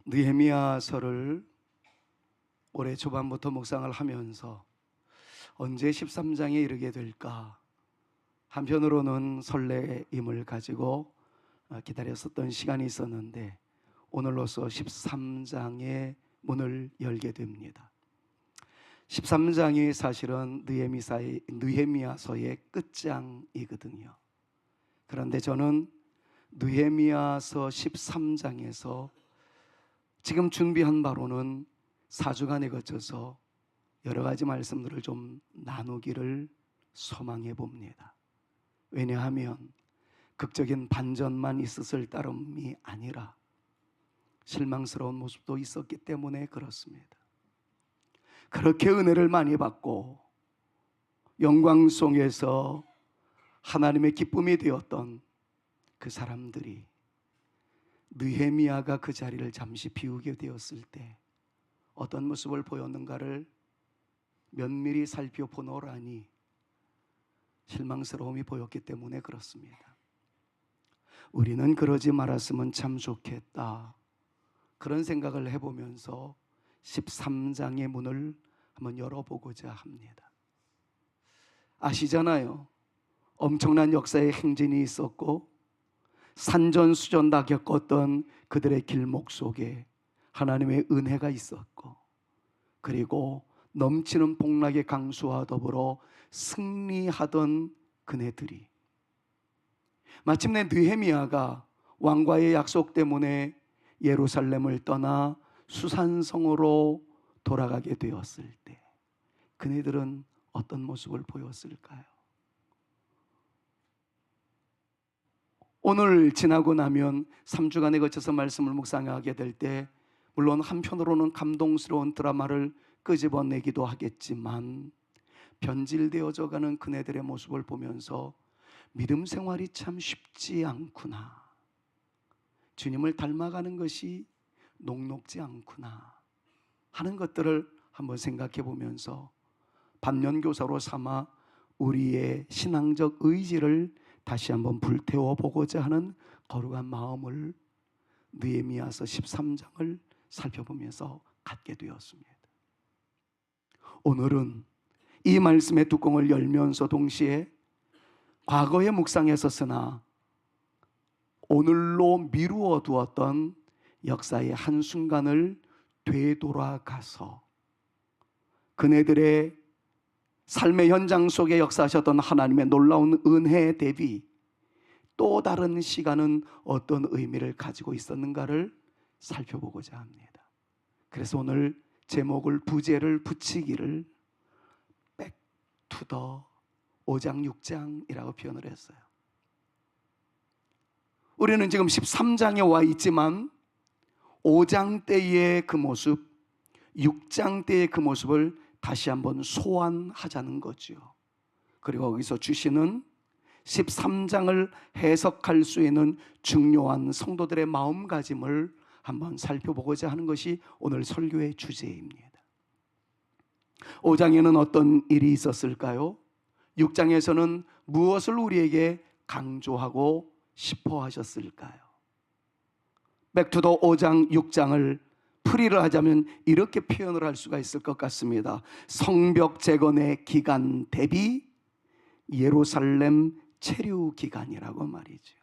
느헤미야서를 올해 초반부터 묵상을 하면서 언제 13장에 이르게 될까, 한편으로는 설레임을 가지고 기다렸었던 시간이 있었는데 오늘로써 13장의 문을 열게 됩니다. 13장이 사실은 느헤미야서의 끝장이거든요. 그런데 저는 느헤미야서 13장에서 지금 준비한 바로는 4주간에 거쳐서 여러 가지 말씀들을 좀 나누기를 소망해 봅니다. 왜냐하면 극적인 반전만 있었을 따름이 아니라 실망스러운 모습도 있었기 때문에 그렇습니다. 그렇게 은혜를 많이 받고 영광 속에서 하나님의 기쁨이 되었던 그 사람들이 느헤미야가 그 자리를 잠시 비우게 되었을 때 어떤 모습을 보였는가를 면밀히 살펴보노라니 실망스러움이 보였기 때문에 그렇습니다. 우리는 그러지 말았으면 참 좋겠다, 그런 생각을 해보면서 13장의 문을 한번 열어보고자 합니다. 아시잖아요. 엄청난 역사의 행진이 있었고 산전수전 다 겪었던 그들의 길목 속에 하나님의 은혜가 있었고, 그리고 넘치는 복락의 강수와 더불어 승리하던 그네들이 마침내 느헤미야가 왕과의 약속 때문에 예루살렘을 떠나 수산성으로 돌아가게 되었을 때 그네들은 어떤 모습을 보였을까요? 오늘 지나고 나면 3주간에 거쳐서 말씀을 묵상하게 될 때 물론 한편으로는 감동스러운 드라마를 끄집어내기도 하겠지만 변질되어져 가는 그네들의 모습을 보면서 믿음 생활이 참 쉽지 않구나, 주님을 닮아가는 것이 녹록지 않구나 하는 것들을 한번 생각해 보면서 반면교사로 삼아 우리의 신앙적 의지를 다시 한번 불태워 보고자 하는 거룩한 마음을 느헤미야서 13장을 살펴보면서 갖게 되었습니다. 오늘은 이 말씀의 뚜껑을 열면서 동시에 과거의 묵상했었으나 오늘로 미루어 두었던 역사의 한순간을 되돌아가서 그네들의 삶의 현장 속에 역사하셨던 하나님의 놀라운 은혜 대비 또 다른 시간은 어떤 의미를 가지고 있었는가를 살펴보고자 합니다. 그래서 오늘 제목을, 부제를 붙이기를 Back to the 5장 6장이라고 표현을 했어요. 우리는 지금 13장에 와 있지만 5장 때의 그 모습, 6장 때의 그 모습을 다시 한번 소환하자는 거죠. 그리고 거기서 주시는 13장을 해석할 수 있는 중요한 성도들의 마음가짐을 한번 살펴보고자 하는 것이 오늘 설교의 주제입니다. 5장에는 어떤 일이 있었을까요? 6장에서는 무엇을 우리에게 강조하고 싶어 하셨을까요? 백투더 5장 6장을 풀이를 하자면 이렇게 표현을 할 수가 있을 것 같습니다. 성벽 재건의 기간 대비 예루살렘 체류 기간이라고 말이죠.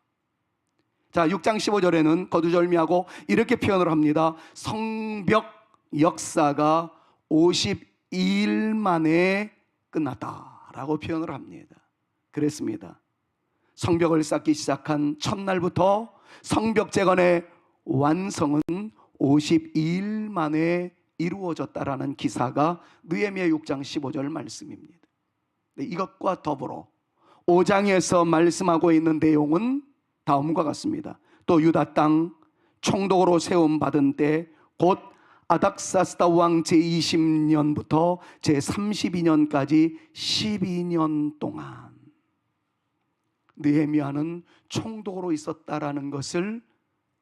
자, 6장 15절에는 거두절미하고 이렇게 표현을 합니다. 성벽 역사가 52일 만에 끝났다라고 표현을 합니다. 그랬습니다. 성벽을 쌓기 시작한 첫날부터 성벽 재건의 완성은 52일 만에 이루어졌다라는 기사가 느헤미야 6장 15절 말씀입니다. 이것과 더불어 5장에서 말씀하고 있는 내용은 다음과 같습니다. 또 유다 땅 총독으로 세움받은 때 곧 아닥사스다 왕 제20년부터 제32년까지 12년 동안 느헤미야는 총독으로 있었다라는 것을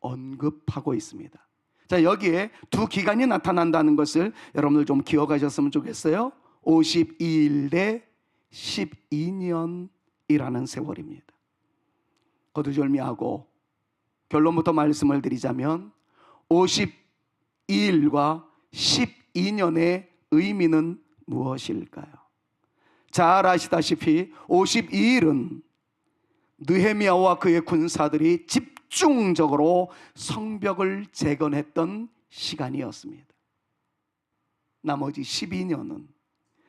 언급하고 있습니다. 자, 여기에 두 기간이 나타난다는 것을 여러분들 좀 기억하셨으면 좋겠어요. 52일 대 12년이라는 세월입니다. 거두절미하고 결론부터 말씀을 드리자면 52일과 12년의 의미는 무엇일까요? 잘 아시다시피 52일은 느헤미야와 그의 군사들이 집중적으로 성벽을 재건했던 시간이었습니다. 나머지 12년은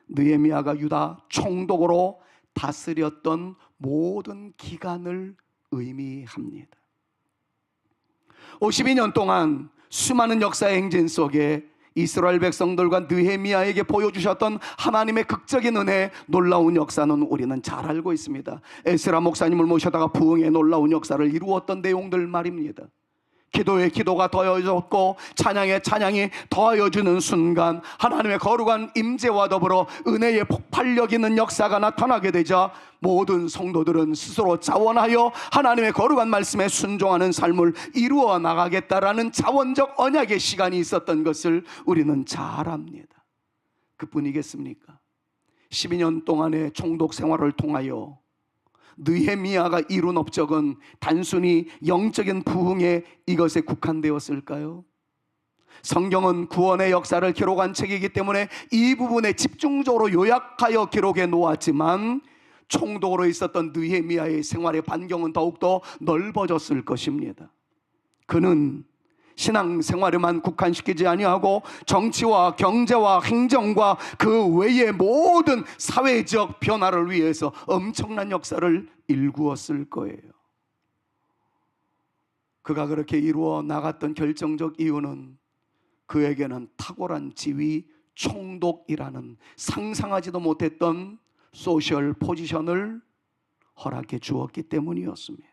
느헤미야가 유다 총독으로 다스렸던 모든 기간을 의미합니다. 52년 동안 수많은 역사의 행진 속에 이스라엘 백성들과 느헤미야에게 보여주셨던 하나님의 극적인 은혜, 놀라운 역사는 우리는 잘 알고 있습니다. 에스라 목사님을 모셔다가 부흥의 놀라운 역사를 이루었던 내용들 말입니다. 기도에 기도가 더해졌고 찬양에 찬양이 더하여지는 순간 하나님의 거룩한 임재와 더불어 은혜의 폭발력 있는 역사가 나타나게 되자 모든 성도들은 스스로 자원하여 하나님의 거룩한 말씀에 순종하는 삶을 이루어 나가겠다라는 자원적 언약의 시간이 있었던 것을 우리는 잘 압니다. 그뿐이겠습니까? 12년 동안의 총독 생활을 통하여 느헤미야가 이룬 업적은 단순히 영적인 부흥에 이것에 국한되었을까요? 성경은 구원의 역사를 기록한 책이기 때문에 이 부분에 집중적으로 요약하여 기록해 놓았지만 총독으로 있었던 느헤미야의 생활의 반경은 더욱더 넓어졌을 것입니다. 그는 신앙생활에만 국한시키지 아니하고 정치와 경제와 행정과 그 외의 모든 사회적 변화를 위해서 엄청난 역사를 일구었을 거예요. 그가 그렇게 이루어 나갔던 결정적 이유는 그에게는 탁월한 지위, 총독이라는 상상하지도 못했던 소셜 포지션을 허락해 주었기 때문이었습니다.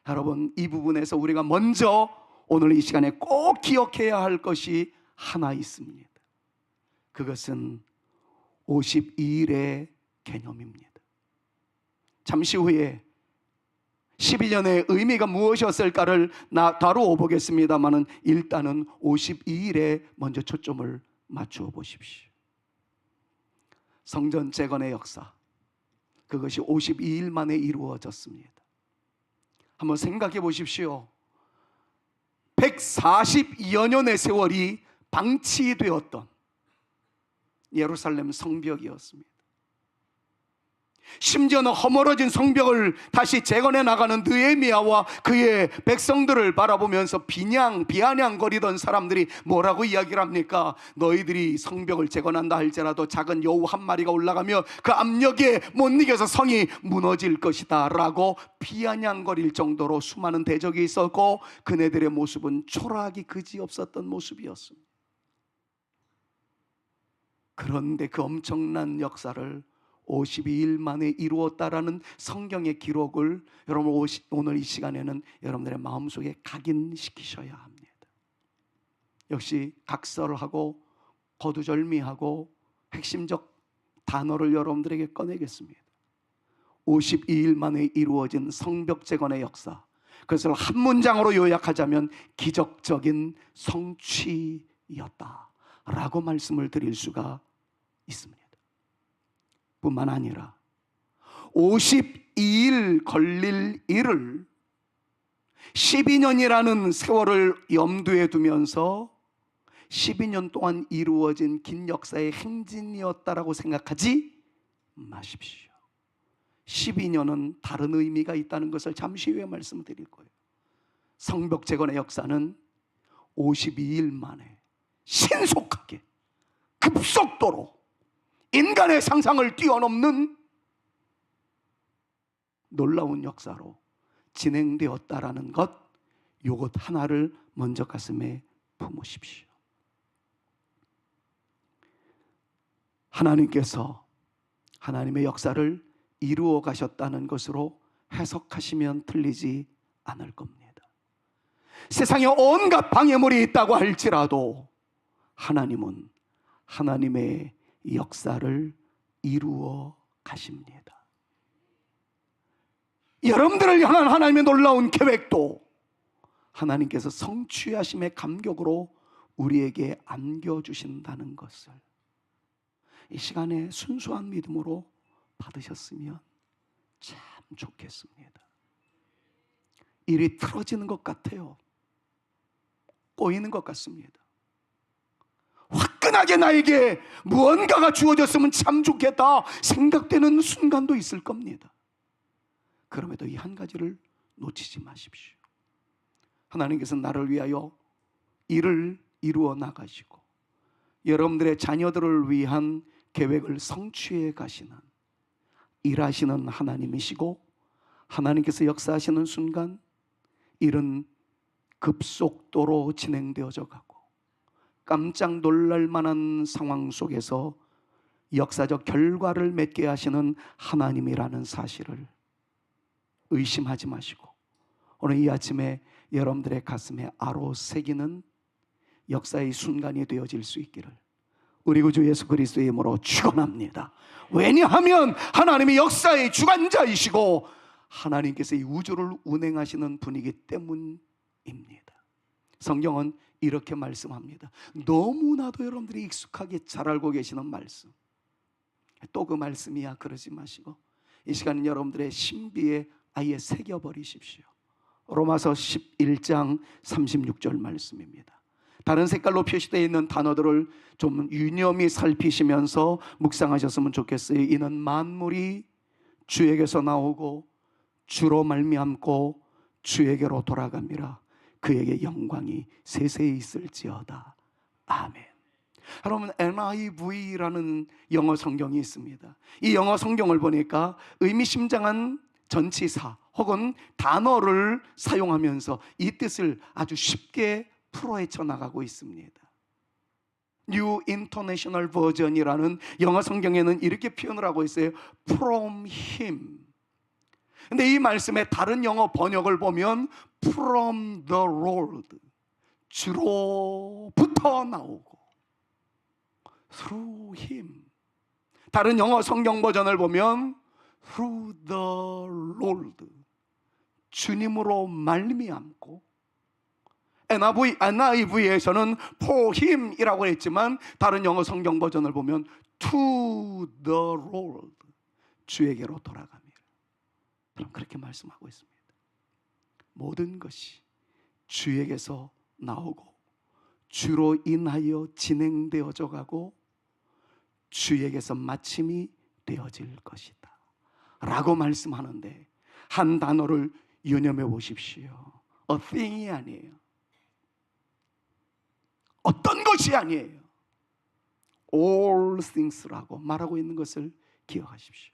여러분, 이 부분에서 우리가 먼저 오늘 이 시간에 꼭 기억해야 할 것이 하나 있습니다. 그것은 52일의 개념입니다. 잠시 후에 12년의 의미가 무엇이었을까를 다루어 보겠습니다만 일단은 52일에 먼저 초점을 맞추어 보십시오. 성전 재건의 역사, 그것이 52일 만에 이루어졌습니다. 한번 생각해 보십시오. 140여 년의 세월이 방치되었던 예루살렘 성벽이었습니다. 심지어는 허물어진 성벽을 다시 재건해 나가는 느헤미야와 그의 백성들을 바라보면서 비아냥거리던 사람들이 뭐라고 이야기를 합니까? 너희들이 성벽을 재건한다 할지라도 작은 여우 한 마리가 올라가며 그 압력에 못 이겨서 성이 무너질 것이다 라고 비아냥거릴 정도로 수많은 대적이 있었고 그네들의 모습은 초라하기 그지없었던 모습이었습니다. 그런데 그 엄청난 역사를 52일 만에 이루었다라는 성경의 기록을 여러분 오늘 이 시간에는 여러분들의 마음속에 각인시키셔야 합니다. 역시 각설하고 거두절미하고 핵심적 단어를 여러분들에게 꺼내겠습니다. 52일 만에 이루어진 성벽 재건의 역사, 그것을 한 문장으로 요약하자면 기적적인 성취였다라고 말씀을 드릴 수가 있습니다. 뿐만 아니라 52일 걸릴 일을 12년이라는 세월을 염두에 두면서 12년 동안 이루어진 긴 역사의 행진이었다라고 생각하지 마십시오. 12년은 다른 의미가 있다는 것을 잠시 후에 말씀드릴 거예요. 성벽 재건의 역사는 52일 만에 신속하게 급속도로 인간의 상상을 뛰어넘는 놀라운 역사로 진행되었다라는 것, 요것 하나를 먼저 가슴에 품으십시오. 하나님께서 하나님의 역사를 이루어 가셨다는 것으로 해석하시면 틀리지 않을 겁니다. 세상에 온갖 방해물이 있다고 할지라도 하나님은 하나님의 역사를 이루어 가십니다. 여러분들을 향한 하나님의 놀라운 계획도 하나님께서 성취하심의 감격으로 우리에게 안겨주신다는 것을 이 시간에 순수한 믿음으로 받으셨으면 참 좋겠습니다. 일이 틀어지는 것 같아요. 꼬이는 것 같습니다. 화끈하게 나에게 무언가가 주어졌으면 참 좋겠다 생각되는 순간도 있을 겁니다. 그럼에도 이 한 가지를 놓치지 마십시오. 하나님께서 나를 위하여 일을 이루어 나가시고 여러분들의 자녀들을 위한 계획을 성취해 가시는 일하시는 하나님이시고, 하나님께서 역사하시는 순간 일은 급속도로 진행되어져 가고 깜짝 놀랄 만한 상황 속에서 역사적 결과를 맺게 하시는 하나님이라는 사실을 의심하지 마시고, 오늘 이 아침에 여러분들의 가슴에 아로새기는 역사의 순간이 되어질 수 있기를 우리 구주 예수 그리스도의 이름으로 축원합니다. 왜냐하면 하나님이 역사의 주관자이시고 하나님께서 이 우주를 운행하시는 분이기 때문입니다. 성경은 이렇게 말씀합니다. 너무나도 여러분들이 익숙하게 잘 알고 계시는 말씀, 또 그 말씀이야 그러지 마시고 이 시간은 여러분들의 신비에 아예 새겨버리십시오. 로마서 11장 36절 말씀입니다. 다른 색깔로 표시되어 있는 단어들을 좀 유념히 살피시면서 묵상하셨으면 좋겠어요. 이는 만물이 주에게서 나오고 주로 말미암고 주에게로 돌아갑니다. 그에게 영광이 세세히 있을지어다. 아멘. 여러분, NIV라는 영어 성경이 있습니다. 이 영어 성경을 보니까 의미심장한 전치사 혹은 단어를 사용하면서 이 뜻을 아주 쉽게 풀어헤쳐 나가고 있습니다. New International Version이라는 영어 성경에는 이렇게 표현을 하고 있어요. From Him. 근데 이 말씀의 다른 영어 번역을 보면 From the Lord, 주로부터 나오고 Through Him. 다른 영어 성경 버전을 보면 Through the Lord, 주님으로 말미암고, NIV에서는 for him 이라고 했지만 다른 영어 성경 버전을 보면 to the Lord, 주에게로 돌아갑니다. 그럼 그렇게 말씀하고 있습니다. 모든 것이 주에게서 나오고 주로 인하여 진행되어져 가고 주에게서 마침이 되어질 것이다 라고 말씀하는데, 한 단어를 유념해 보십시오. A thing이 아니에요. 어떤 것이 아니에요. All things라고 말하고 있는 것을 기억하십시오.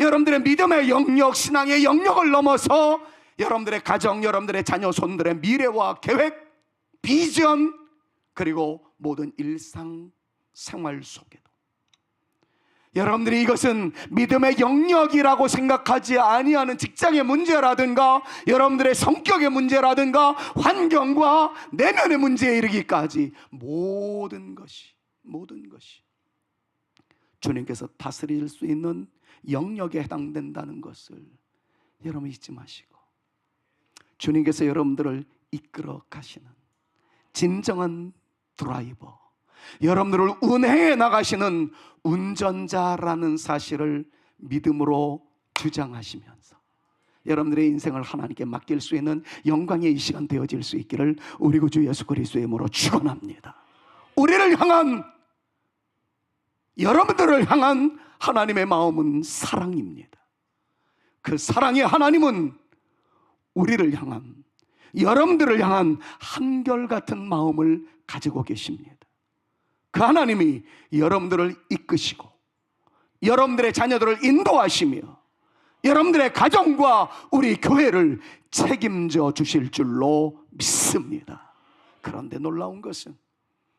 여러분들의 믿음의 영역, 신앙의 영역을 넘어서 여러분들의 가정, 여러분들의 자녀, 손들의 미래와 계획, 비전, 그리고 모든 일상 생활 속에도 여러분들이 이것은 믿음의 영역이라고 생각하지 아니하는 직장의 문제라든가 여러분들의 성격의 문제라든가 환경과 내면의 문제에 이르기까지 모든 것이 주님께서 다스릴 수 있는 영역에 해당된다는 것을 여러분 잊지 마시고, 주님께서 여러분들을 이끌어 가시는 진정한 드라이버, 여러분들을 운행해 나가시는 운전자라는 사실을 믿음으로 주장하시면서 여러분들의 인생을 하나님께 맡길 수 있는 영광의 이 시간 되어질 수 있기를 우리 구주 예수 그리스도의 이름으로 축원합니다. 우리를 향한, 여러분들을 향한 하나님의 마음은 사랑입니다. 그 사랑의 하나님은 우리를 향한, 여러분들을 향한 한결같은 마음을 가지고 계십니다. 그 하나님이 여러분들을 이끄시고 여러분들의 자녀들을 인도하시며 여러분들의 가정과 우리 교회를 책임져 주실 줄로 믿습니다. 그런데 놀라운 것은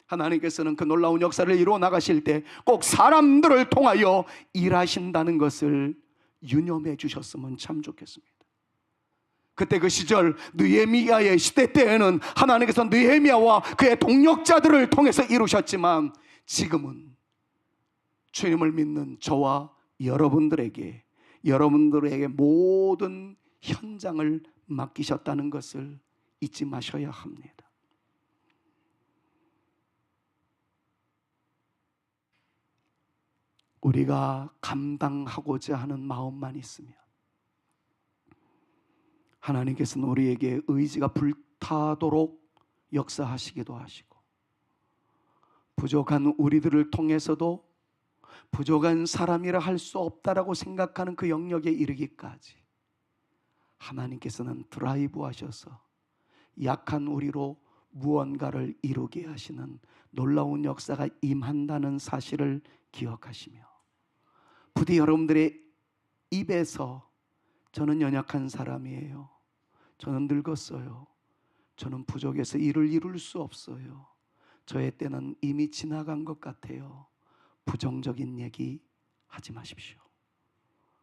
하나님께서는 그 놀라운 역사를 이루어 나가실 때 꼭 사람들을 통하여 일하신다는 것을 유념해 주셨으면 참 좋겠습니다. 그때 그 시절 느헤미야의 시대 때에는 하나님께서 느헤미야와 그의 동력자들을 통해서 이루셨지만 지금은 주님을 믿는 저와 여러분들에게 모든 현장을 맡기셨다는 것을 잊지 마셔야 합니다. 우리가 감당하고자 하는 마음만 있으면 하나님께서는 우리에게 의지가 불타도록 역사하시기도 하시고, 부족한 우리들을 통해서도 부족한 사람이라 할 수 없다라고 생각하는 그 영역에 이르기까지 하나님께서는 드라이브 하셔서 약한 우리로 무언가를 이루게 하시는 놀라운 역사가 임한다는 사실을 기억하시며, 부디 여러분들의 입에서 저는 연약한 사람이에요, 저는 늙었어요, 저는 부족해서 일을 이룰 수 없어요, 저의 때는 이미 지나간 것 같아요, 부정적인 얘기 하지 마십시오.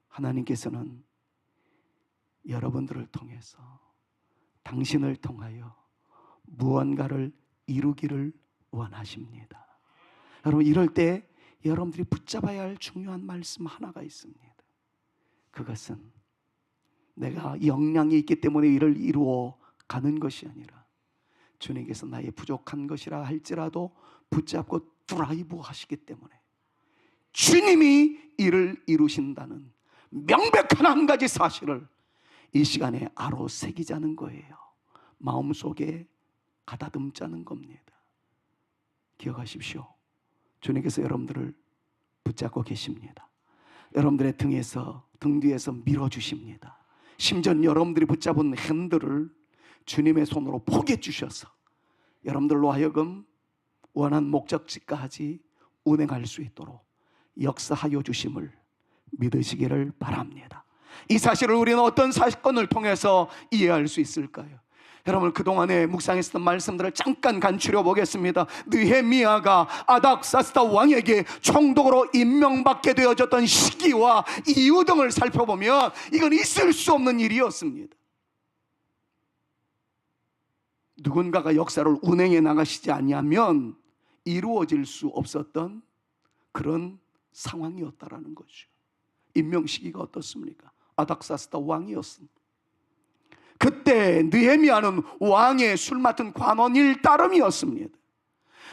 하나님께서는 여러분들을 통해서, 당신을 통하여 무언가를 이루기를 원하십니다. 여러분, 이럴 때 여러분들이 붙잡아야 할 중요한 말씀 하나가 있습니다. 그것은 내가 역량이 있기 때문에 이를 이루어 가는 것이 아니라 주님께서 나의 부족한 것이라 할지라도 붙잡고 드라이브 하시기 때문에 주님이 이를 이루신다는 명백한 한 가지 사실을 이 시간에 알아 새기자는 거예요. 마음속에 가다듬자는 겁니다. 기억하십시오. 주님께서 여러분들을 붙잡고 계십니다. 여러분들의 등 뒤에서 밀어주십니다. 심지어 여러분들이 붙잡은 핸들을 주님의 손으로 포개 주셔서 여러분들로 하여금 원한 목적지까지 운행할 수 있도록 역사하여 주심을 믿으시기를 바랍니다. 이 사실을 우리는 어떤 사건을 통해서 이해할 수 있을까요? 여러분, 그동안에 묵상했었던 말씀들을 잠깐 간추려 보겠습니다. 느헤미야가 아닥사스다 왕에게 총독으로 임명받게 되어졌던 시기와 이유 등을 살펴보면 이건 있을 수 없는 일이었습니다. 누군가가 역사를 운행해 나가시지 않으면 이루어질 수 없었던 그런 상황이었다라는 거죠. 임명 시기가 어떻습니까? 아닥사스다 왕이었습니다. 그때 느헤미야는 왕의 술 맡은 관원일 따름이었습니다.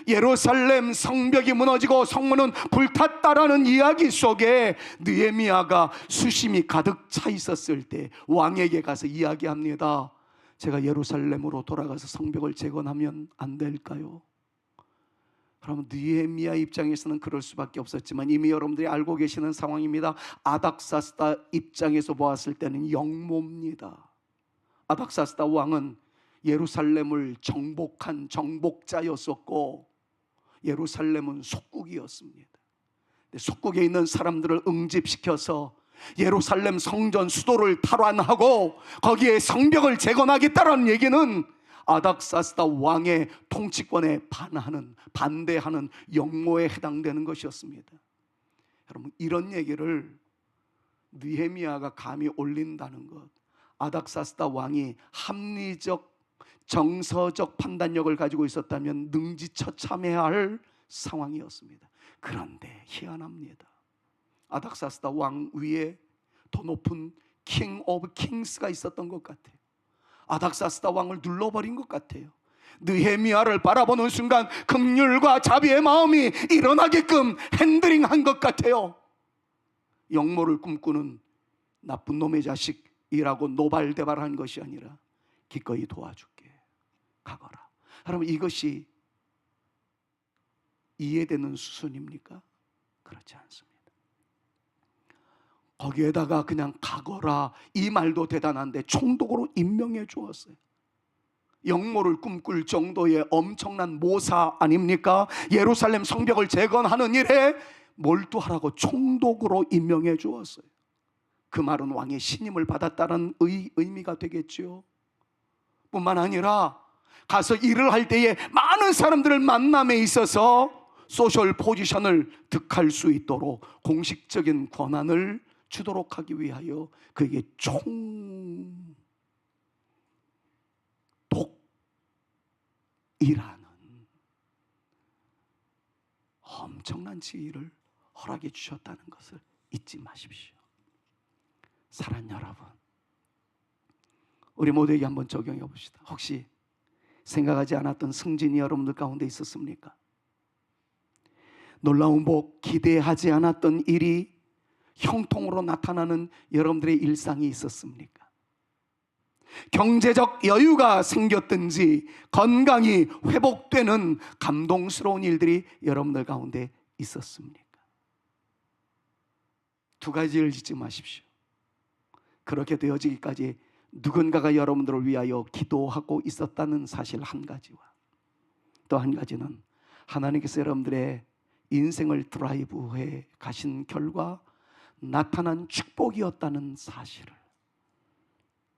예루살렘 성벽이 무너지고 성문은 불탔다라는 이야기 속에 느헤미야가 수심이 가득 차 있었을 때 왕에게 가서 이야기합니다. 제가 예루살렘으로 돌아가서 성벽을 재건하면 안 될까요? 그러면 느헤미야 입장에서는 그럴 수밖에 없었지만 이미 여러분들이 알고 계시는 상황입니다. 아닥사스다 입장에서 보았을 때는 역모입니다. 아닥사스다 왕은 예루살렘을 정복한 정복자였었고 예루살렘은 속국이었습니다. 속국에 있는 사람들을 응집시켜서 예루살렘 성전 수도를 탈환하고 거기에 성벽을 재건하겠다는 얘기는 아닥사스다 왕의 통치권에 반대하는 역모에 해당되는 것이었습니다. 여러분, 이런 얘기를 느헤미야가 감히 올린다는 것, 아닥사스다 왕이 합리적 정서적 판단력을 가지고 있었다면 능지처참해야 할 상황이었습니다. 그런데 희한합니다. 아닥사스다 왕 위에 더 높은 킹 오브 킹스가 있었던 것 같아요. 아닥사스다 왕을 눌러버린 것 같아요. 느헤미야를 바라보는 순간 긍휼과 자비의 마음이 일어나게끔 핸들링한 것 같아요. 역모를 꿈꾸는 나쁜 놈의 자식이라고 노발대발한 것이 아니라 기꺼이 도와줄게, 가거라. 여러분, 이것이 이해되는 수준입니까? 그렇지 않습니다. 거기에다가 그냥 가거라 이 말도 대단한데 총독으로 임명해 주었어요. 역모를 꿈꿀 정도의 엄청난 모사 아닙니까? 예루살렘 성벽을 재건하는 일에 몰두하라고 총독으로 임명해 주었어요. 그 말은 왕의 신임을 받았다는 의미가 되겠죠. 뿐만 아니라 가서 일을 할 때에 많은 사람들을 만남에 있어서 소셜 포지션을 득할 수 있도록 공식적인 권한을 주도록 하기 위하여 그에게 총독이라는 엄청난 지위를 허락해 주셨다는 것을 잊지 마십시오. 사랑하는 여러분, 우리 모두에게 한번 적용해 봅시다. 혹시 생각하지 않았던 승진이 여러분들 가운데 있었습니까? 놀라운 복, 기대하지 않았던 일이 형통으로 나타나는 여러분들의 일상이 있었습니까? 경제적 여유가 생겼든지 건강이 회복되는 감동스러운 일들이 여러분들 가운데 있었습니까? 두 가지를 잊지 마십시오. 그렇게 되어지기까지 누군가가 여러분들을 위하여 기도하고 있었다는 사실 한 가지와, 또 한 가지는 하나님께서 여러분들의 인생을 드라이브해 가신 결과 나타난 축복이었다는 사실을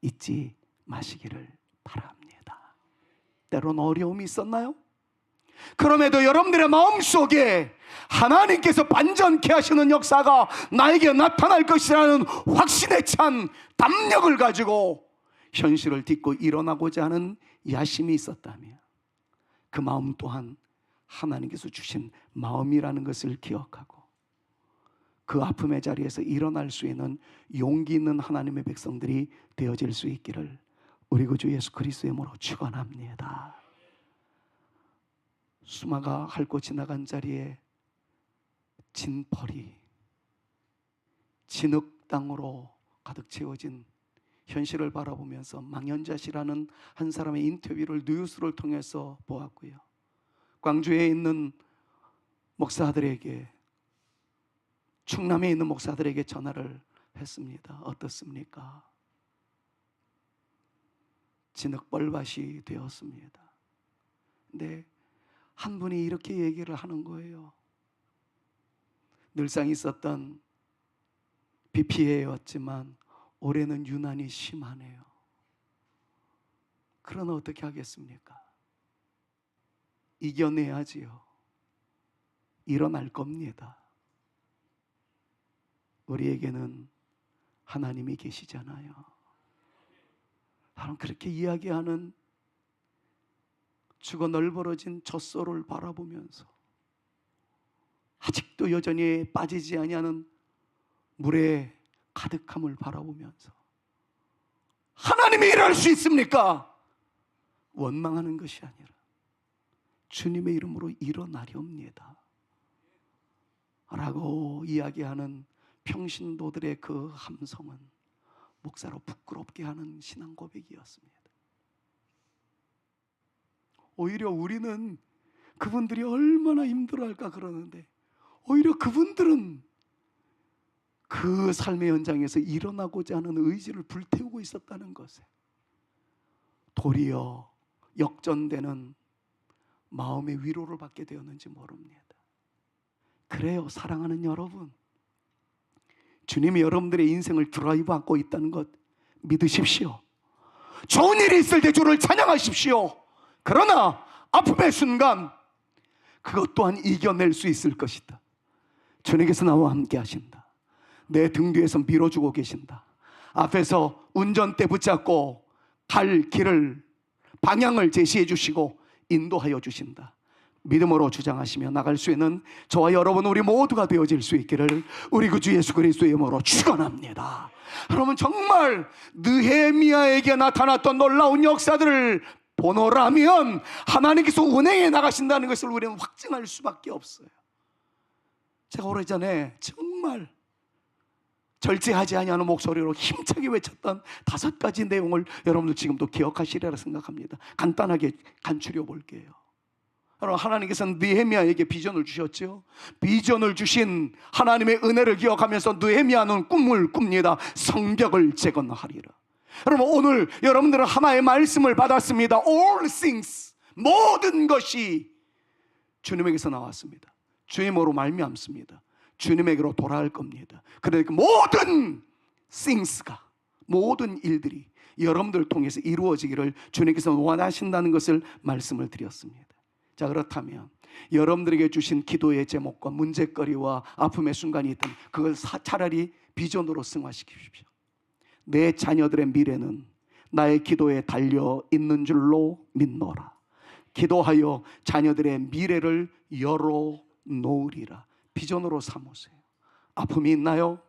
잊지 마시기를 바랍니다. 때론 어려움이 있었나요? 그럼에도 여러분들의 마음속에 하나님께서 반전케 하시는 역사가 나에게 나타날 것이라는 확신에 찬 담력을 가지고 현실을 딛고 일어나고자 하는 야심이 있었다면 그 마음 또한 하나님께서 주신 마음이라는 것을 기억하고 그 아픔의 자리에서 일어날 수 있는 용기 있는 하나님의 백성들이 되어질 수 있기를 우리 구주 예수 그리스도의 이름으로 축원합니다. 수마가 핥고 지나간 자리에 진펄이 진흙 땅으로 가득 채워진 현실을 바라보면서 망연자실하는 한 사람의 인터뷰를 뉴스를 통해서 보았고요. 광주에 있는 목사들에게, 충남에 있는 목사들에게 전화를 했습니다. 어떻습니까? 진흙벌밭이 되었습니다. 근데 한 분이 이렇게 얘기를 하는 거예요. 늘상 있었던 비 피해였지만 올해는 유난히 심하네요. 그러나 어떻게 하겠습니까? 이겨내야지요. 일어날 겁니다. 우리에게는 하나님이 계시잖아요. 바로 그렇게 이야기하는 죽어 널브러진 젖소를 바라보면서 아직도 여전히 빠지지 아니하는 물의 가득함을 바라보면서 하나님이 일할 수 있습니까? 원망하는 것이 아니라 주님의 이름으로 일어나렵니다 라고 이야기하는 평신도들의 그 함성은 목사로 부끄럽게 하는 신앙 고백이었습니다. 오히려 우리는 그분들이 얼마나 힘들어할까 그러는데 오히려 그분들은 그 삶의 현장에서 일어나고자 하는 의지를 불태우고 있었다는 것에 도리어 역전되는 마음의 위로를 받게 되었는지 모릅니다. 그래요, 사랑하는 여러분, 주님이 여러분들의 인생을 드라이브하고 있다는 것 믿으십시오. 좋은 일이 있을 때 주를 찬양하십시오. 그러나 아픔의 순간 그것 또한 이겨낼 수 있을 것이다. 주님께서 나와 함께 하신다. 내 등 뒤에서 밀어주고 계신다. 앞에서 운전대 붙잡고 갈 길을, 방향을 제시해 주시고 인도하여 주신다. 믿음으로 주장하시며 나갈 수 있는 저와 여러분 우리 모두가 되어질 수 있기를 우리 구주 예수 그리스도의 이름으로 축원합니다. 여러분, 정말 느헤미야에게 나타났던 놀라운 역사들을 보노라면 하나님께서 운행해 나가신다는 것을 우리는 확증할 수밖에 없어요. 제가 오래전에 정말 절제하지 아니하는 목소리로 힘차게 외쳤던 5가지 내용을 여러분들 지금도 기억하시리라 생각합니다. 간단하게 간추려 볼게요. 여러분, 하나님께서는 느헤미야에게 비전을 주셨죠. 비전을 주신 하나님의 은혜를 기억하면서 느헤미야는 꿈을 꿉니다. 성벽을 재건하리라. 여러분, 오늘 여러분들은 하나의 말씀을 받았습니다. All things, 모든 것이 주님에게서 나왔습니다. 주님으로 말미암습니다. 주님에게로 돌아갈 겁니다. 그러니까 모든 things가, 모든 일들이 여러분들을 통해서 이루어지기를 주님께서 원하신다는 것을 말씀을 드렸습니다. 자, 그렇다면 여러분들에게 주신 기도의 제목과 문제거리와 아픔의 순간이 있다면 그걸 차라리 비전으로 승화시키십시오. 내 자녀들의 미래는 나의 기도에 달려 있는 줄로 믿노라. 기도하여 자녀들의 미래를 열어놓으리라. 비전으로 삼으세요. 아픔이 있나요?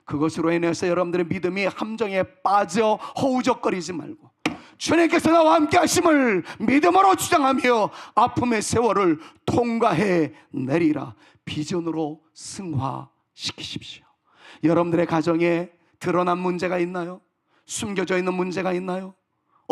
그것으로 인해서 여러분들의 믿음이 함정에 빠져 허우적거리지 말고 주님께서 나와 함께 하심을 믿음으로 주장하며 아픔의 세월을 통과해 내리라. 비전으로 승화시키십시오. 여러분들의 가정에 드러난 문제가 있나요? 숨겨져 있는 문제가 있나요?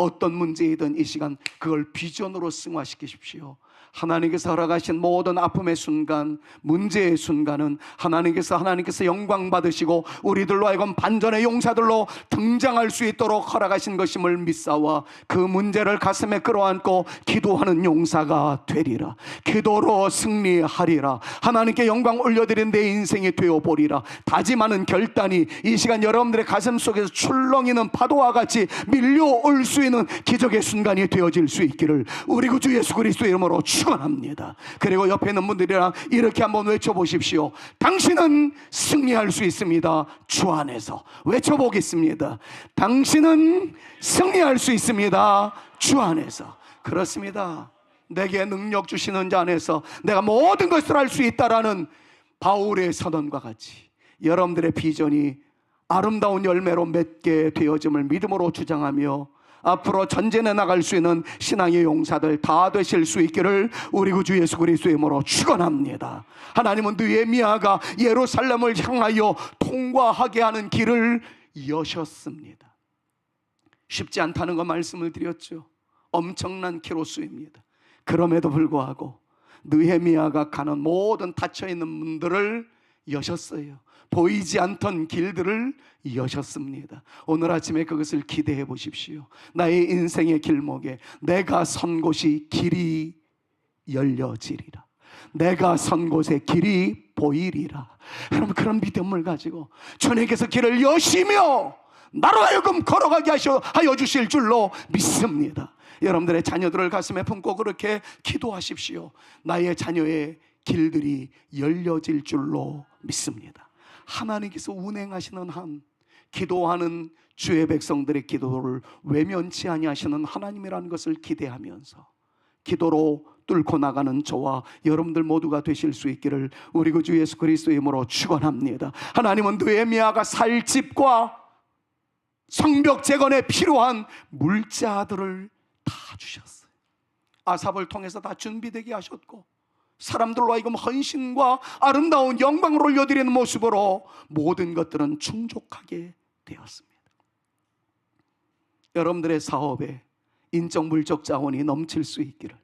어떤 문제이든 이 시간 그걸 비전으로 승화시키십시오. 하나님께서 허락하신 모든 아픔의 순간, 문제의 순간은 하나님께서 영광 받으시고 우리들로 하여금 반전의 용사들로 등장할 수 있도록 허락하신 것임을 믿사와 그 문제를 가슴에 끌어안고 기도하는 용사가 되리라. 기도로 승리하리라. 하나님께 영광 올려드린 내 인생이 되어보리라. 다짐하는 결단이 이 시간 여러분들의 가슴 속에서 출렁이는 파도와 같이 밀려올 수 있는 기적의 순간이 되어질 수 있기를 우리 구주 예수 그리스도의 이름으로 축원합니다. 그리고 옆에 있는 분들이랑 이렇게 한번 외쳐보십시오. 당신은 승리할 수 있습니다. 주 안에서. 외쳐보겠습니다. 당신은 승리할 수 있습니다. 주 안에서. 그렇습니다. 내게 능력 주시는 자 안에서 내가 모든 것을 할 수 있다라는 바울의 선언과 같이 여러분들의 비전이 아름다운 열매로 맺게 되어짐을 믿음으로 주장하며 앞으로 전진해 나갈 수 있는 신앙의 용사들 다 되실 수 있기를 우리 구주 예수 그리스도의 이름으로 축원합니다. 하나님은 느헤미야가 예루살렘을 향하여 통과하게 하는 길을 여셨습니다. 쉽지 않다는 거 말씀을 드렸죠. 엄청난 키로수입니다. 그럼에도 불구하고 느헤미야가 가는 모든 닫혀있는 문들을 여셨어요. 보이지 않던 길들을 여셨습니다. 오늘 아침에 그것을 기대해 보십시오. 나의 인생의 길목에 내가 선 곳이 길이 열려지리라. 내가 선 곳에 길이 보이리라. 여러분 그런 믿음을 가지고 주님께서 길을 여시며 나로 하여금 걸어가게 하여 주실 줄로 믿습니다. 여러분들의 자녀들을 가슴에 품고 그렇게 기도하십시오. 나의 자녀의 길들이 열려질 줄로 믿습니다. 하나님께서 운행하시는 한 기도하는 주의 백성들의 기도를 외면치 아니하시는 하나님이라는 것을 기대하면서 기도로 뚫고 나가는 저와 여러분들 모두가 되실 수 있기를 우리 구주 예수 그리스도의 이름으로 축원합니다. 하나님은 느헤미야가 살 집과 성벽 재건에 필요한 물자들을 다 주셨어요. 아삽을 통해서 다 준비되게 하셨고 사람들로 하여금 헌신과 아름다운 영광을 올려드리는 모습으로 모든 것들은 충족하게 되었습니다. 여러분들의 사업에 인적 물적 자원이 넘칠 수 있기를,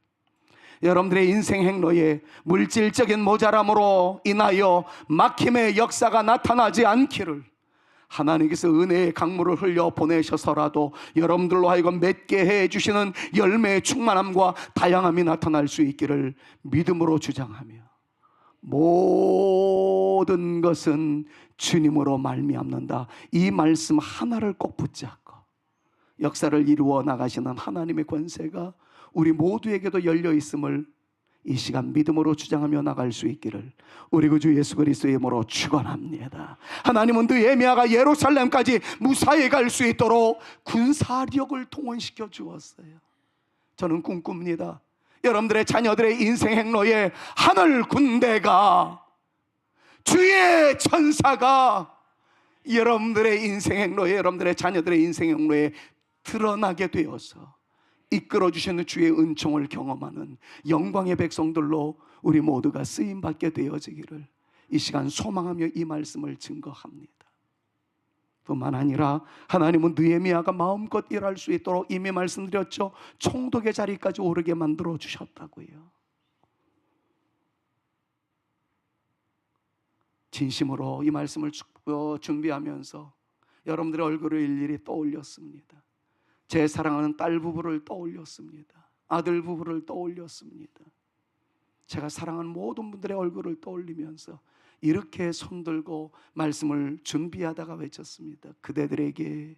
여러분들의 인생 행로에 물질적인 모자람으로 인하여 막힘의 역사가 나타나지 않기를 하나님께서 은혜의 강물을 흘려 보내셔서라도 여러분들로 하여금 맺게 해주시는 열매의 충만함과 다양함이 나타날 수 있기를 믿음으로 주장하며 모든 것은 주님으로 말미암는다. 이 말씀 하나를 꼭 붙잡고 역사를 이루어 나가시는 하나님의 권세가 우리 모두에게도 열려 있음을 이 시간 믿음으로 주장하며 나갈 수 있기를 우리 구주 예수 그리스도의 이름으로 축원합니다. 하나님은 느헤미야가 예루살렘까지 무사히 갈 수 있도록 군사력을 동원시켜 주었어요. 저는 꿈꿉니다. 여러분들의 자녀들의 인생 행로에 하늘 군대가, 주의 천사가 여러분들의 인생 행로에, 여러분들의 자녀들의 인생 행로에 드러나게 되어서 이끌어주시는 주의 은총을 경험하는 영광의 백성들로 우리 모두가 쓰임받게 되어지기를 이 시간 소망하며 이 말씀을 증거합니다. 뿐만 아니라 하나님은 느헤미야가 마음껏 일할 수 있도록 이미 말씀드렸죠. 총독의 자리까지 오르게 만들어 주셨다고요. 진심으로 이 말씀을 준비하면서 여러분들의 얼굴을 일일이 떠올렸습니다. 제 사랑하는 딸 부부를 떠올렸습니다. 아들 부부를 떠올렸습니다. 제가 사랑하는 모든 분들의 얼굴을 떠올리면서 이렇게 손들고 말씀을 준비하다가 외쳤습니다. 그대들에게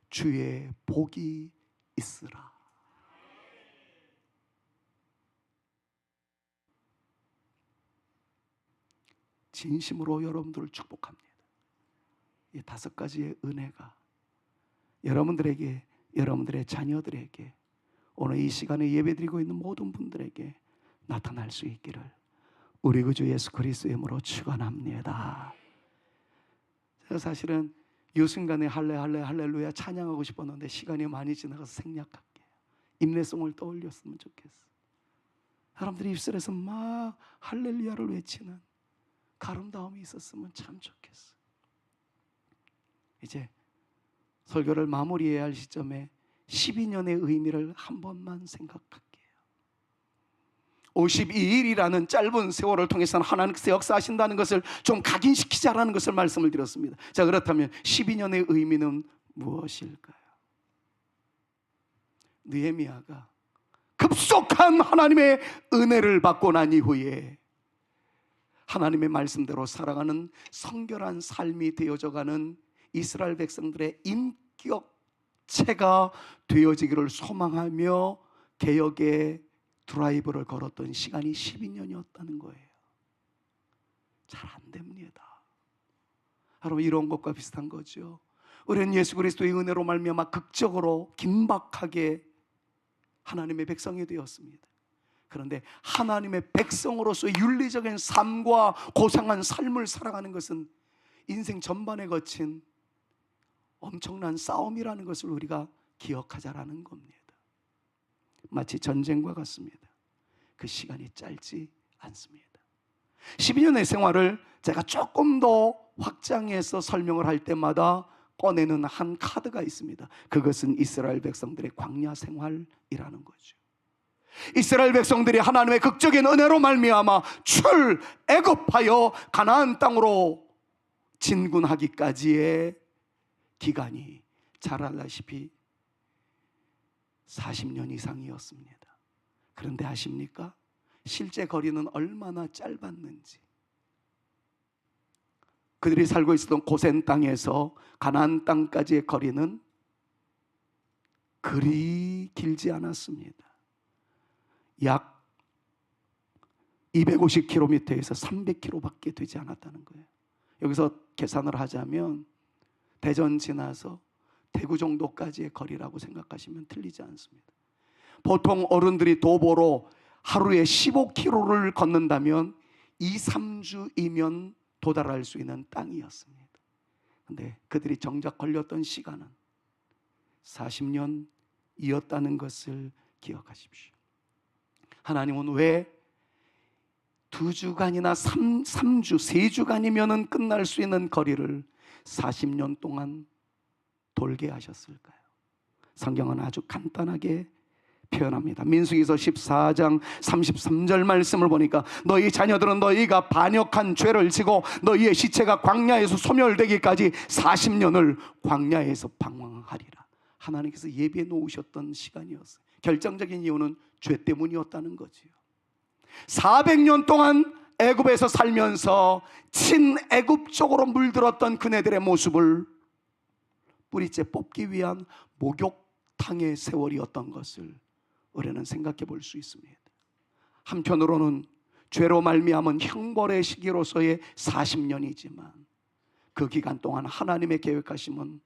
주의 복이 있으라. 진심으로 여러분들을 축복합니다. 이 5가지의 은혜가 여러분들에게, 여러분들의 자녀들에게, 오늘 이 시간에 예배드리고 있는 모든 분들에게 나타날 수 있기를 우리 구주 예수 그리스도의 이름으로 축원합니다. 제가 사실은 이 순간에 할렐루야 찬양하고 싶었는데 시간이 많이 지나가서 생략할게요. 인내송을 떠올렸으면 좋겠어. 사람들이 입술에서 막 할렐루야를 외치는 아름다움이 있었으면 참 좋겠어. 이제 설교를 마무리해야 할 시점에 12년의 의미를 한 번만 생각할게요. 52일이라는 짧은 세월을 통해서는 하나님께서 역사하신다는 것을 좀 각인시키자라는 것을 말씀을 드렸습니다. 자, 그렇다면 12년의 의미는 무엇일까요? 느헤미야가 급속한 하나님의 은혜를 받고 난 이후에 하나님의 말씀대로 살아가는 성결한 삶이 되어져가는 이스라엘 백성들의 인격체가 되어지기를 소망하며 개혁의 드라이브를 걸었던 시간이 12년이었다는 거예요. 잘 안 됩니다. 여러분, 이런 것과 비슷한 거죠. 우리는 예수 그리스도의 은혜로 말미암아 극적으로 긴박하게 하나님의 백성이 되었습니다. 그런데 하나님의 백성으로서의 윤리적인 삶과 고상한 삶을 살아가는 것은 인생 전반에 거친 엄청난 싸움이라는 것을 우리가 기억하자라는 겁니다. 마치 전쟁과 같습니다. 그 시간이 짧지 않습니다. 12년의 생활을 제가 조금 더 확장해서 설명을 할 때마다 꺼내는 한 카드가 있습니다. 그것은 이스라엘 백성들의 광야 생활이라는 거죠. 이스라엘 백성들이 하나님의 극적인 은혜로 말미암아 출애굽하여 가나안 땅으로 진군하기까지의 기간이 잘 알다시피 40년 이상이었습니다. 그런데 아십니까? 실제 거리는 얼마나 짧았는지. 그들이 살고 있었던 고센 땅에서 가나안 땅까지의 거리는 그리 길지 않았습니다. 약 250km에서 300km밖에 되지 않았다는 거예요. 여기서 계산을 하자면 대전 지나서 대구 정도까지의 거리라고 생각하시면 틀리지 않습니다. 보통 어른들이 도보로 하루에 15km를 걷는다면 2, 3주이면 도달할 수 있는 땅이었습니다. 그런데 그들이 정작 걸렸던 시간은 40년이었다는 것을 기억하십시오. 하나님은 왜 2주간이나 3주, 3주간이면 끝날 수 있는 거리를 40년 동안 돌게 하셨을까요? 성경은 아주 간단하게 표현합니다. 민수기서 14장 33절 말씀을 보니까 너희 자녀들은 너희가 반역한 죄를 지고 너희의 시체가 광야에서 소멸되기까지 40년을 광야에서 방황하리라. 하나님께서 예비해 놓으셨던 시간이었어요. 결정적인 이유는 죄 때문이었다는 거지요. 400년 동안 애굽에서 살면서 친애굽 쪽으로 물들었던 그네들의 모습을 뿌리째 뽑기 위한 목욕탕의 세월이었던 것을 우리는 생각해 볼 수 있습니다. 한편으로는 죄로 말미암은 형벌의 시기로서의 40년이지만 그 기간 동안 하나님의 계획하심은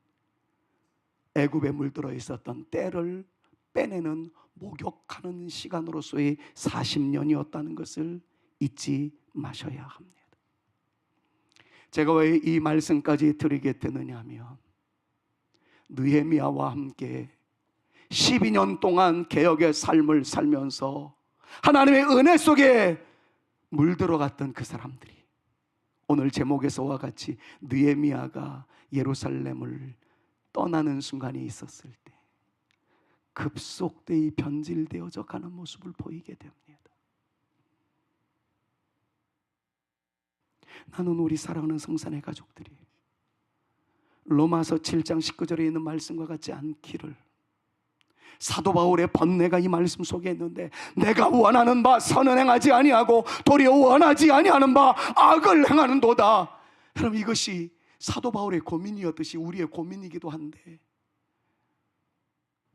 애굽에 물들어 있었던 때를 빼내는 목욕하는 시간으로서의 40년이었다는 것을 잊지 마셔야 합니다. 제가 왜 이 말씀까지 드리게 되느냐 하면 느헤미야와 함께 12년 동안 개혁의 삶을 살면서 하나님의 은혜 속에 물들어갔던 그 사람들이 오늘 제목에서와 같이 느헤미야가 예루살렘을 떠나는 순간이 있었을 때 급속되이 변질되어져 가는 모습을 보이게 됩니다. 나는 우리 사랑하는 성산의 가족들이 로마서 7장 19절에 있는 말씀과 같지 않기를, 사도 바울의 번뇌가 이 말씀 속에 있는데 내가 원하는 바 선은 행하지 아니하고 도리어 원하지 아니하는 바 악을 행하는도다. 여러분, 이것이 사도 바울의 고민이었듯이 우리의 고민이기도 한데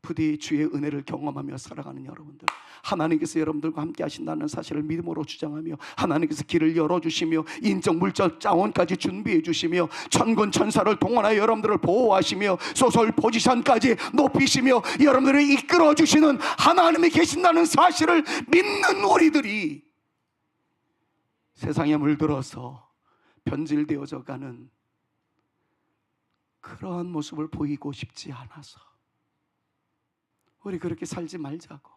부디 주의 은혜를 경험하며 살아가는 여러분들, 하나님께서 여러분들과 함께 하신다는 사실을 믿음으로 주장하며 하나님께서 길을 열어주시며 인적 물적 자원까지 준비해 주시며 천군 천사를 동원하여 여러분들을 보호하시며 소설 포지션까지 높이시며 여러분들을 이끌어 주시는 하나님이 계신다는 사실을 믿는 우리들이 세상에 물들어서 변질되어져 가는 그러한 모습을 보이고 싶지 않아서 우리 그렇게 살지 말자고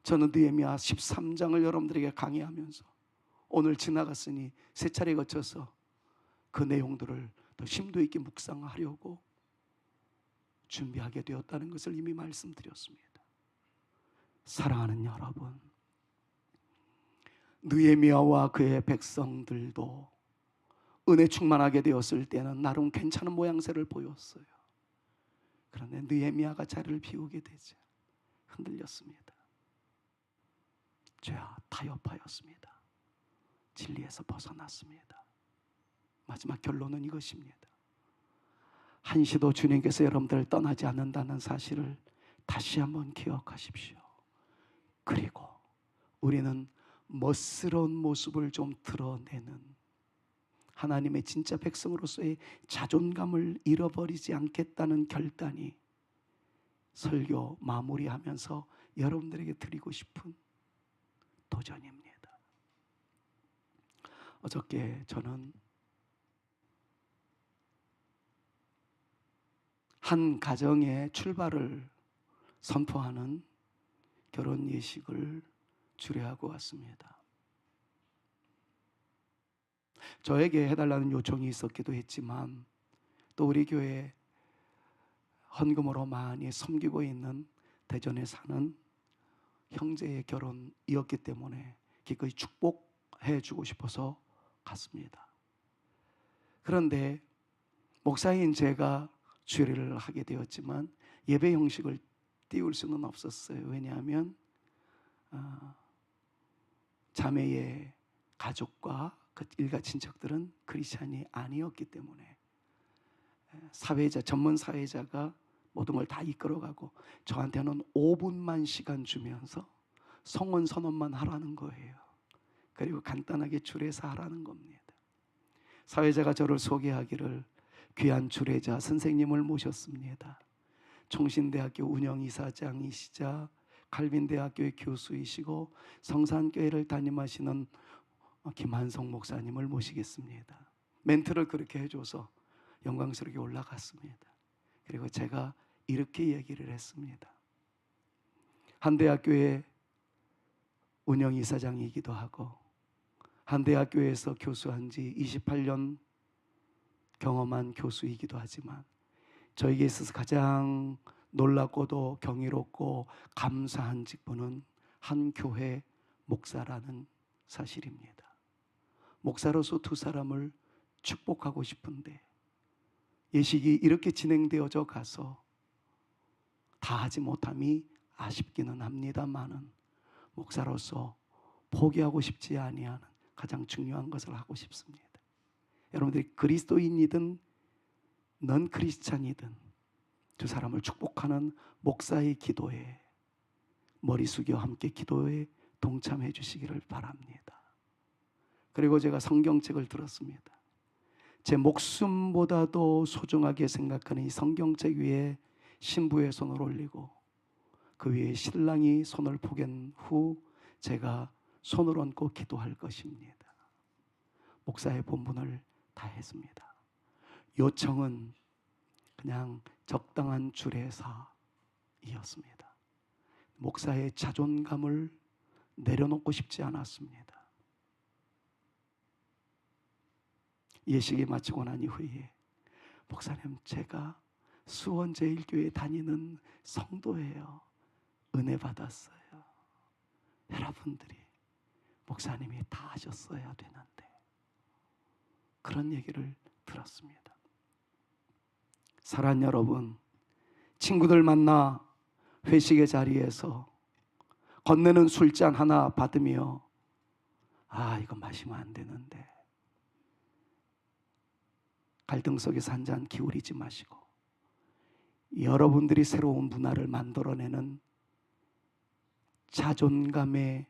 저는 느헤미야 13장을 여러분들에게 강의하면서 오늘 지나갔으니 세 차례 거쳐서 그 내용들을 더 심도 있게 묵상하려고 준비하게 되었다는 것을 이미 말씀드렸습니다. 사랑하는 여러분, 느헤미야와 그의 백성들도 은혜 충만하게 되었을 때는 나름 괜찮은 모양새를 보였어요. 그런데 느헤미야가 자리를 비우게 되자 흔들렸습니다. 죄와 타협하였습니다. 진리에서 벗어났습니다. 마지막 결론은 이것입니다. 한시도 주님께서 여러분들을 떠나지 않는다는 사실을 다시 한번 기억하십시오. 그리고 우리는 멋스러운 모습을 좀 드러내는 하나님의 진짜 백성으로서의 자존감을 잃어버리지 않겠다는 결단이 설교 마무리하면서 여러분들에게 드리고 싶은 도전입니다. 어저께 저는 한 가정의 출발을 선포하는 결혼 예식을 주례하고 왔습니다. 저에게 해달라는 요청이 있었기도 했지만 또 우리 교회 헌금으로 많이 섬기고 있는 대전에 사는 형제의 결혼이었기 때문에 기꺼이 축복해 주고 싶어서 갔습니다. 그런데 목사인 제가 주례를 하게 되었지만 예배 형식을 띄울 수는 없었어요. 왜냐하면 자매의 가족과 그 일가 친척들은 크리스찬이 아니었기 때문에 사회자, 전문 사회자가 모든 걸 다 이끌어가고 저한테는 5분만 시간 주면서 성원 선언만 하라는 거예요. 그리고 간단하게 주례사 하라는 겁니다. 사회자가 저를 소개하기를 귀한 주례자 선생님을 모셨습니다. 총신대학교 운영이사장이시자 칼빈대학교의 교수이시고 성산교회를 담임하시는 김한성 목사님을 모시겠습니다. 멘트를 그렇게 해줘서 영광스럽게 올라갔습니다. 그리고 제가 이렇게 얘기를 했습니다. 한 대학교의 운영이사장이기도 하고 한 대학교에서 교수한 지 28년 경험한 교수이기도 하지만 저에게 있어서 가장 놀랍고도 경이롭고 감사한 직분은 한 교회 목사라는 사실입니다. 목사로서 두 사람을 축복하고 싶은데 예식이 이렇게 진행되어져 가서 다 하지 못함이 아쉽기는 합니다만은 목사로서 포기하고 싶지 아니하는 가장 중요한 것을 하고 싶습니다. 여러분들이 그리스도인이든 넌 크리스찬이든 두 사람을 축복하는 목사의 기도에 머리 숙여 함께 기도에 동참해 주시기를 바랍니다. 그리고 제가 성경책을 들었습니다. 제 목숨보다도 소중하게 생각하는 이 성경책 위에 신부의 손을 올리고 그 위에 신랑이 손을 포갠 후 제가 손을 얹고 기도할 것입니다. 목사의 본분을 다했습니다. 요청은 그냥 적당한 주례사이었습니다. 목사의 자존감을 내려놓고 싶지 않았습니다. 예식이 마치고 난 이후에 목사님, 제가 수원제일교회 다니는 성도예요. 은혜 받았어요. 여러분들이 목사님이 다 하셨어야 되는데 그런 얘기를 들었습니다. 사랑하는 여러분, 친구들 만나 회식의 자리에서 건네는 술잔 하나 받으며 이거 마시면 안 되는데 갈등 속에서 한 잔 기울이지 마시고 여러분들이 새로운 문화를 만들어내는 자존감의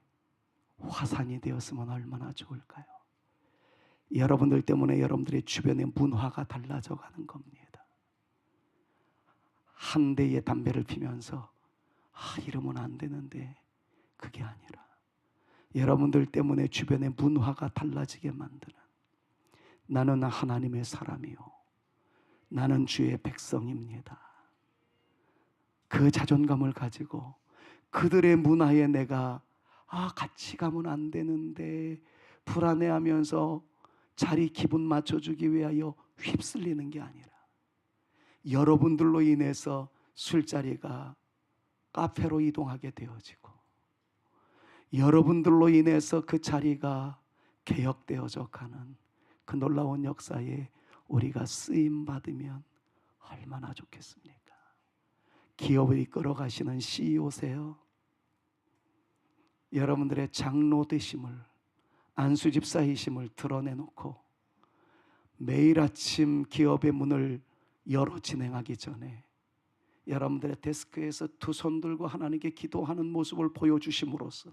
화산이 되었으면 얼마나 좋을까요? 여러분들 때문에 여러분들의 주변의 문화가 달라져 가는 겁니다. 한 대의 담배를 피면서 이러면 안 되는데 그게 아니라 여러분들 때문에 주변의 문화가 달라지게 만드는 나는 하나님의 사람이요 나는 주의 백성입니다. 그 자존감을 가지고 그들의 문화에 내가 같이 가면 안 되는데 불안해하면서 자리 기분 맞춰주기 위하여 휩쓸리는 게 아니라 여러분들로 인해서 술자리가 카페로 이동하게 되어지고, 여러분들로 인해서 그 자리가 개혁되어져 가는 그 놀라운 역사에 우리가 쓰임받으면 얼마나 좋겠습니까? 기업을 이끌어 가시는 CEO세요. 여러분들의 장로 되심을, 안수 집사이심을 드러내놓고 매일 아침 기업의 문을 열어 진행하기 전에 여러분들의 데스크에서 두 손 들고 하나님께 기도하는 모습을 보여주심으로써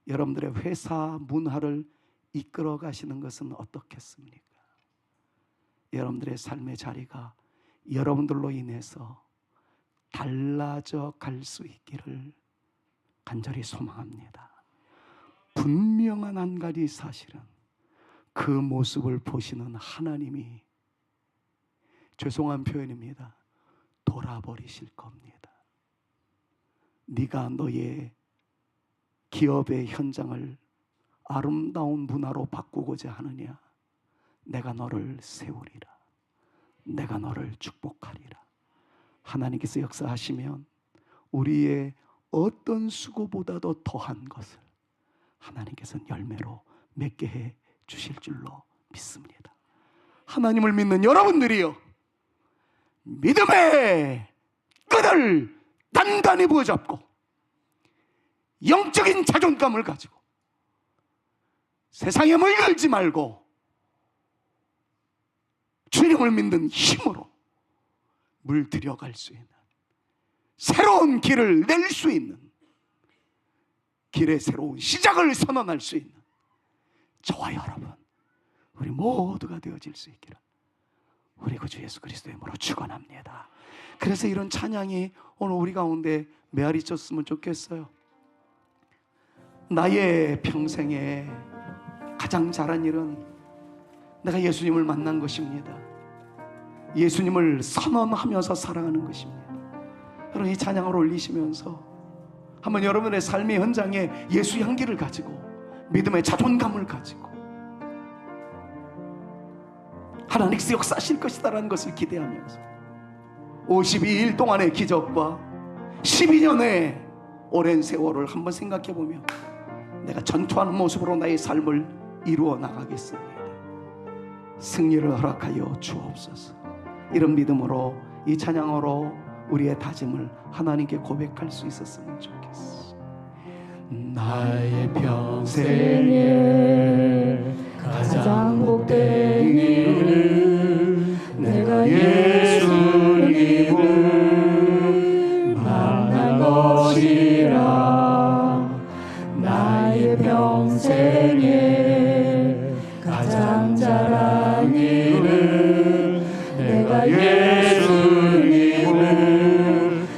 여러분들의 회사 문화를 이끌어 가시는 것은 어떻겠습니까? 여러분들의 삶의 자리가 여러분들로 인해서 달라져 갈 수 있기를 간절히 소망합니다. 분명한 한 가지 사실은 그 모습을 보시는 하나님이, 죄송한 표현입니다, 돌아버리실 겁니다. 네가 너의 기업의 현장을 아름다운 문화로 바꾸고자 하느냐? 내가 너를 세우리라. 내가 너를 축복하리라. 하나님께서 역사하시면 우리의 어떤 수고보다도 더한 것을 하나님께서는 열매로 맺게 해 주실 줄로 믿습니다. 하나님을 믿는 여러분들이요, 믿음의 끈을 단단히 부여잡고 영적인 자존감을 가지고 세상에 물들지 말고 주님을 믿는 힘으로 물들여갈 수 있는, 새로운 길을 낼 수 있는, 길의 새로운 시작을 선언할 수 있는 저와 여러분, 우리 모두가 되어질 수 있기를 우리 구주 예수 그리스도의 이름으로 축원합니다. 그래서 이런 찬양이 오늘 우리 가운데 메아리 쳤으면 좋겠어요. 나의 평생에 가장 잘한 일은 내가 예수님을 만난 것입니다. 예수님을 선언하면서 사랑하는 것입니다. 여러분, 이 찬양을 올리시면서 한번 여러분의 삶의 현장에 예수 향기를 가지고 믿음의 자존감을 가지고 하나님께서 역사하실 것이다라는 것을 기대하면서 52일 동안의 기적과 12년의 오랜 세월을 한번 생각해보며 내가 전투하는 모습으로 나의 삶을 이루어 나가겠습니다. 승리를 허락하여 주옵소서. 이런 믿음으로, 이 찬양으로 우리의 다짐을 하나님께 고백할 수 있었으면 좋겠어. 나의 평생에 가장 복된 일은 내가 예수님을 만난 것이라. 나의 평생에 가장 잘한 일은 내가 예수님을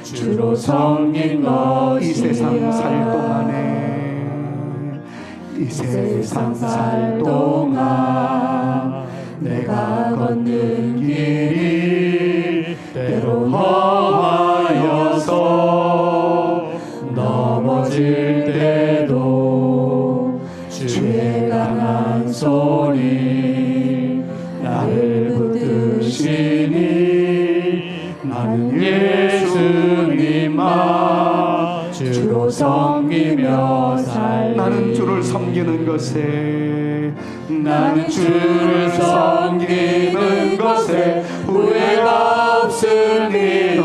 주로 섬긴 것이라. 이 세상 살 동안에, 이 세상 살 동안 내가 걷는 길이 때로 험하여서 넘어질 때도 주의 강한 손이 나를 붙드시니 나는 예수님만 주로 섬기며 살리. 나는 주를 섬기는 것에, 나는 주를 섬기는 것에 후회가 없으니라.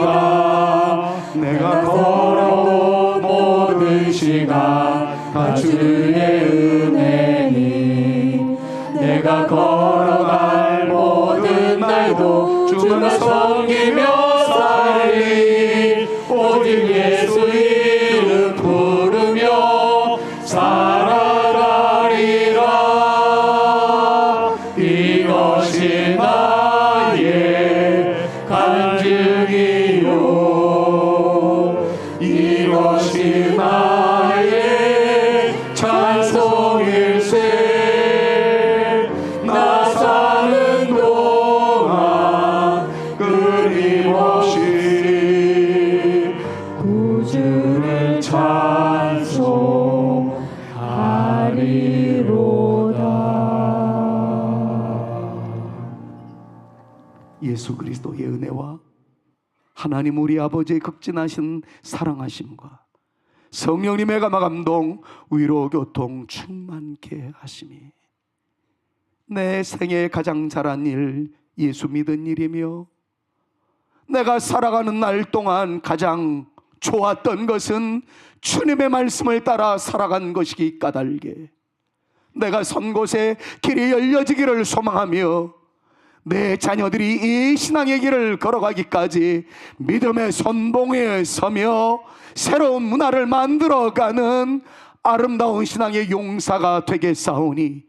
내가 걸어온 모든 시간 다 주의 은혜니, 내가 걸어갈 모든 날도 주를 섬기며 살리. 오직 예수 이름 부르며 살아가리라. 이것이 나의 간증이요, 이것이 나의 찬송일세. 나 사는 동안 그 예수 그리스도의 은혜와 하나님 우리 아버지의 극진하신 사랑하심과 성령님의 감화감동 위로 교통 충만케 하심이 내 생애 가장 잘한 일 예수 믿은 일이며 내가 살아가는 날 동안 가장 좋았던 것은 주님의 말씀을 따라 살아간 것이기 까닭에 내가 선 곳에 길이 열려지기를 소망하며 내 자녀들이 이 신앙의 길을 걸어가기까지 믿음의 선봉에 서며 새로운 문화를 만들어가는 아름다운 신앙의 용사가 되겠사오니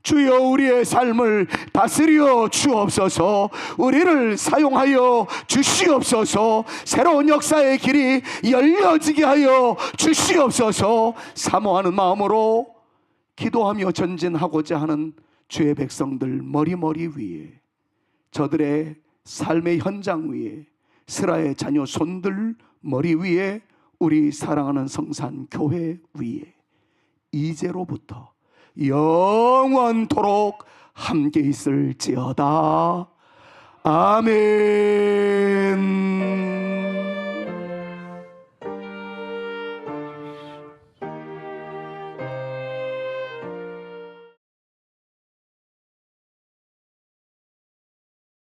주여 우리의 삶을 다스려 주옵소서. 우리를 사용하여 주시옵소서. 새로운 역사의 길이 열려지게 하여 주시옵소서. 사모하는 마음으로 기도하며 전진하고자 하는 주의 백성들 머리머리 위에, 저들의 삶의 현장 위에, 스라의 자녀 손들 머리 위에, 우리 사랑하는 성산교회 위에 이제로부터 영원토록 함께 있을지어다. 아멘.